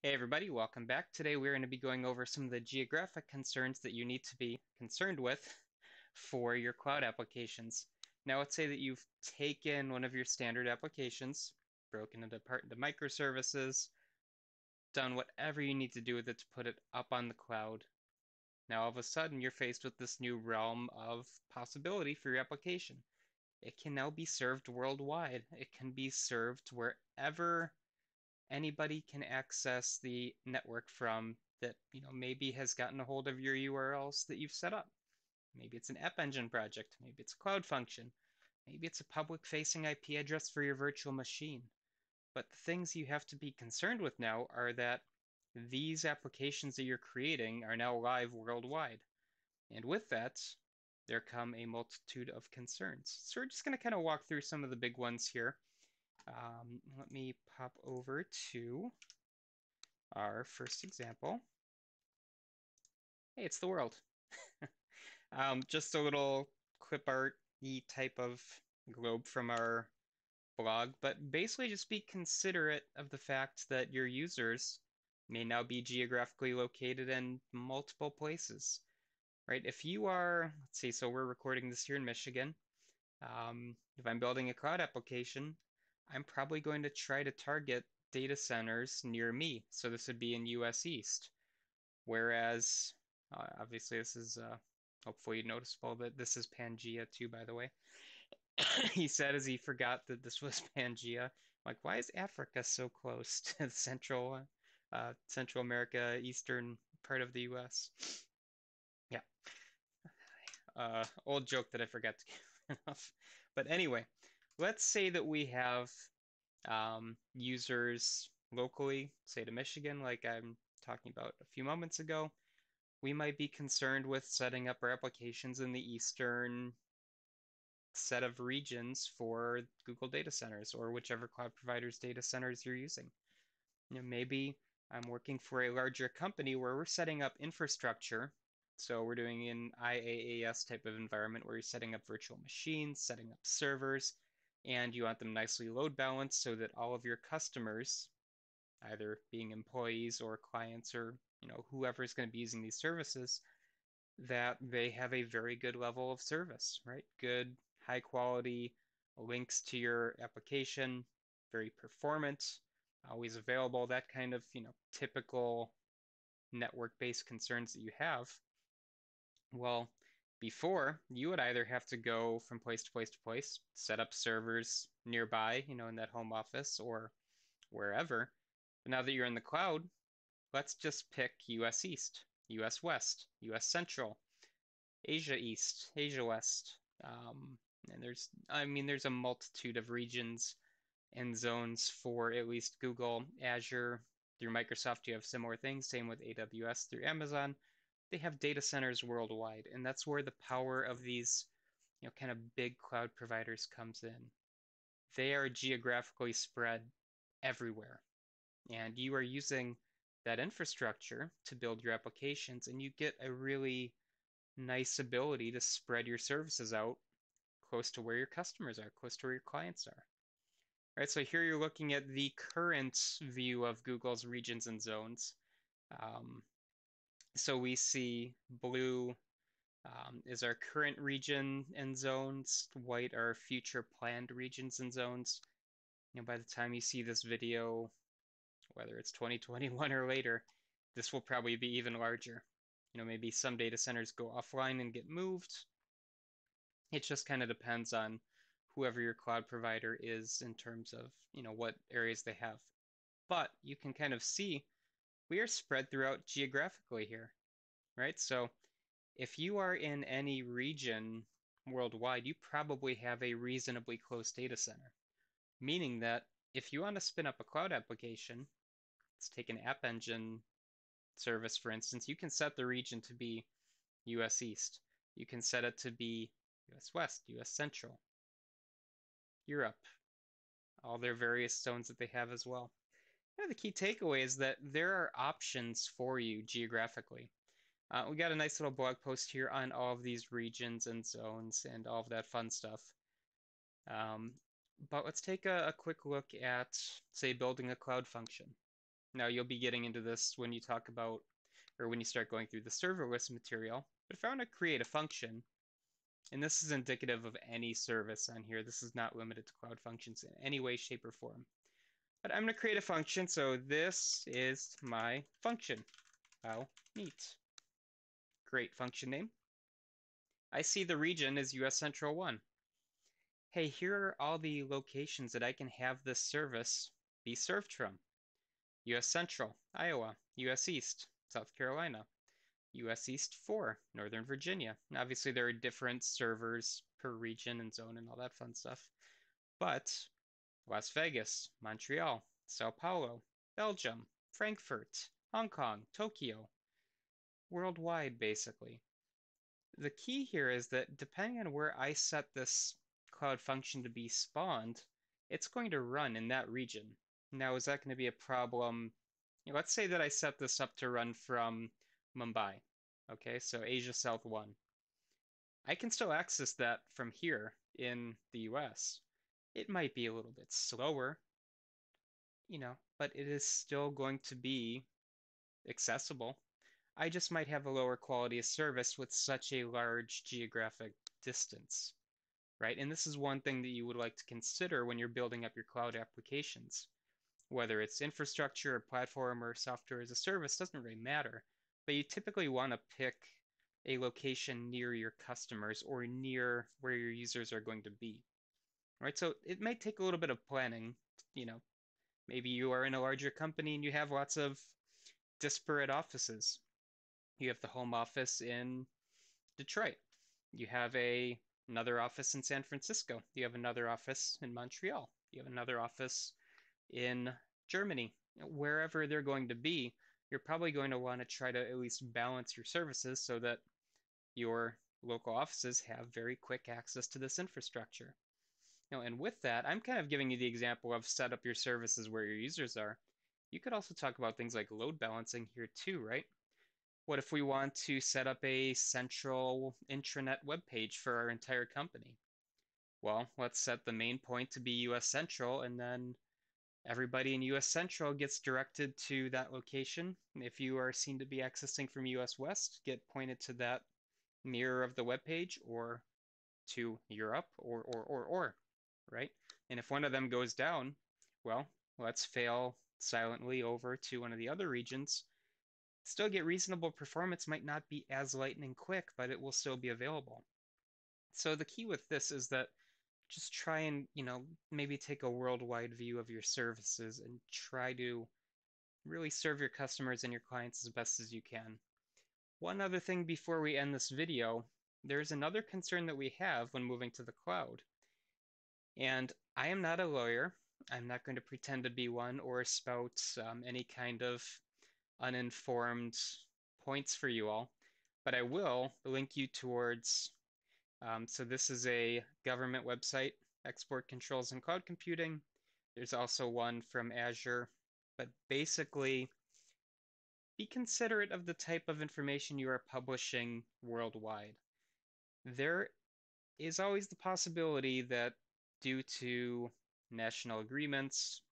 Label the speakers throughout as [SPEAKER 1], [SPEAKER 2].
[SPEAKER 1] Hey everybody, welcome back. Today we're going to be going over some of the geographic concerns that you need to be concerned with for your cloud applications. Now let's say that you've taken one of your standard applications, broken it apart into microservices, done whatever you need to do with it to put it up on the cloud. Now all of a sudden you're faced with this new realm of possibility for your application. It can now be served worldwide. It can be served wherever anybody can access the network from that, maybe has gotten a hold of your URLs that you've set up. Maybe it's an App Engine project, maybe it's a cloud function, maybe it's a public facing IP address for your virtual machine. But the things you have to be concerned with now are that these applications that you're creating are now live worldwide. And with that, there come a multitude of concerns. So we're just going to kind of walk through some of the big ones here. Let me pop over to our first example. Hey, it's the world. Just a little clip art-y type of globe from our blog, but basically just be considerate of the fact that your users may now be geographically located in multiple places, right? If you are, let's see, so we're recording this here in Michigan. If I'm building a cloud application, I'm probably going to try to target data centers near me. So this would be in US East. Whereas, obviously, this is hopefully noticeable that this is Pangea too, by the way. He said as he forgot that this was Pangea. Like, why is Africa so close to Central America, eastern part of the U.S.? Yeah, old joke that I forgot to give off. But anyway, let's say that we have users locally, say to Michigan, like I'm talking about a few moments ago. We might be concerned with setting up our applications in the eastern set of regions for Google data centers or whichever cloud provider's data centers you're using. Maybe I'm working for a larger company where we're setting up infrastructure. So we're doing an IaaS type of environment where you're setting up virtual machines, setting up servers, and you want them nicely load balanced so that all of your customers, either being employees or clients or whoever is going to be using these services, that they have a very good level of service, right? Good, high quality links to your application, very performant, always available, that kind of, typical network-based concerns that you have. Well, before, you would either have to go from place to place to place, set up servers nearby, in that home office or wherever. But now that you're in the cloud, let's just pick US East, US West, US Central, Asia East, Asia West. And there's a multitude of regions and zones for at least Google, Azure, through Microsoft. You have similar things. Same with AWS through Amazon. They have data centers worldwide, and that's where the power of these, kind of big cloud providers comes in. They are geographically spread everywhere, and you are using that infrastructure to build your applications, and you get a really nice ability to spread your services out close to where your customers are, close to where your clients are. Right, so here you're looking at the current view of Google's regions and zones. Um, so we see blue is our current region and zones, white are future planned regions and zones. By the time you see this video, whether it's 2021 or later, this will probably be even larger. Maybe some data centers go offline and get moved. It just kind of depends on whoever your cloud provider is in terms of, what areas they have. But you can kind of see we are spread throughout geographically here, right? So if you are in any region worldwide, you probably have a reasonably close data center, meaning that if you want to spin up a cloud application, let's take an App Engine service, for instance, you can set the region to be US East. You can set it to be US West, US Central, Europe, all their various zones that they have as well. The key takeaway is that there are options for you geographically. We got a nice little blog post here on all of these regions and zones and all of that fun stuff. Um, but let's take a quick look at, say, building a cloud function. Now, you'll be getting into this when you talk about, or when you start going through the serverless material. But if I want to create a function, and this is indicative of any service on here, this is not limited to Cloud Functions in any way, shape, or form. But I'm going to create a function, so this is my function. How neat. Great function name. I see the region is US Central 1. Hey, here are all the locations that I can have this service be served from. US Central, Iowa, US East, South Carolina, US East 4, Northern Virginia. And obviously, there are different servers per region and zone and all that fun stuff. But Las Vegas, Montreal, Sao Paulo, Belgium, Frankfurt, Hong Kong, Tokyo, worldwide, basically. The key here is that depending on where I set this cloud function to be spawned, it's going to run in that region. Now, is that going to be a problem? Let's say that I set this up to run from Mumbai. Okay, so Asia South 1. I can still access that from here in the US. It might be a little bit slower, but it is still going to be accessible. I just might have a lower quality of service with such a large geographic distance, right? And this is one thing that you would like to consider when you're building up your cloud applications. Whether it's infrastructure or platform or software as a service, doesn't really matter. But you typically want to pick a location near your customers or near where your users are going to be, right? So it might take a little bit of planning. You know, maybe you are in a larger company and you have lots of disparate offices. You have the home office in Detroit. You have another office in San Francisco. You have another office in Montreal. You have another office in Germany. Wherever they're going to be, you're probably going to want to try to at least balance your services so that your local offices have very quick access to this infrastructure. And with that, I'm kind of giving you the example of set up your services where your users are. You could also talk about things like load balancing here too, right? What if we want to set up a central intranet web page for our entire company? Well, let's set the main point to be US Central, and then everybody in US Central gets directed to that location. If you are seen to be accessing from US West, get pointed to that mirror of the web page or to Europe or, right? And if one of them goes down, well, let's fail silently over to one of the other regions. Still get reasonable performance, might not be as lightning quick, but it will still be available. So the key with this is that just try and, maybe take a worldwide view of your services and try to really serve your customers and your clients as best as you can. One other thing before we end this video, there's another concern that we have when moving to the cloud. And I am not a lawyer. I'm not going to pretend to be one or spout any kind of uninformed points for you all, but I will link you towards. So this is a government website, Export Controls and Cloud Computing. There's also one from Azure, but basically be considerate of the type of information you are publishing worldwide. There is always the possibility that due to national agreements,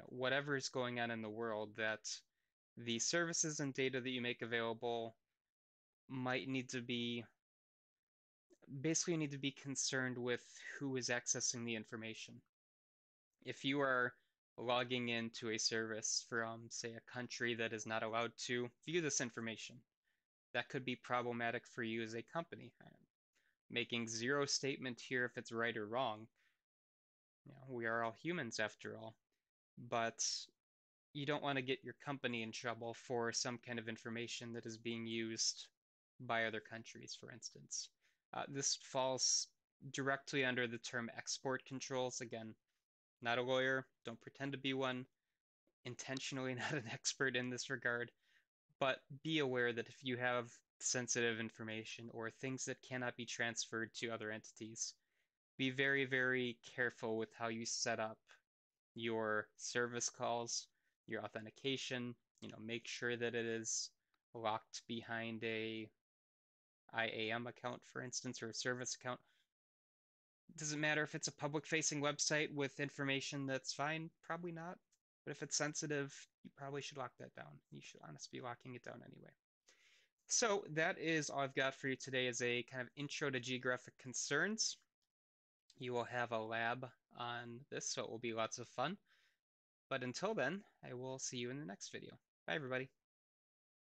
[SPEAKER 1] whatever is going on in the world, that the services and data that you make available might need to be basically need to be concerned with who is accessing the information. If you are logging into a service from, say, a country that is not allowed to view this information, that could be problematic for you as a company. I'm making zero statement here if it's right or wrong. We are all humans after all, but you don't want to get your company in trouble for some kind of information that is being used by other countries, for instance. This falls directly under the term export controls. Again, not a lawyer, don't pretend to be one, intentionally not an expert in this regard, but be aware that if you have sensitive information or things that cannot be transferred to other entities, be very, very careful with how you set up your service calls, your authentication, make sure that it is locked behind a IAM account, for instance, or a service account. Does it matter if it's a public facing website with information that's fine? Probably not. But if it's sensitive, you probably should lock that down. You should honestly be locking it down anyway. So that is all I've got for you today as a kind of intro to geographic concerns. You will have a lab on this, so it will be lots of fun. But until then, I will see you in the next video. Bye, everybody.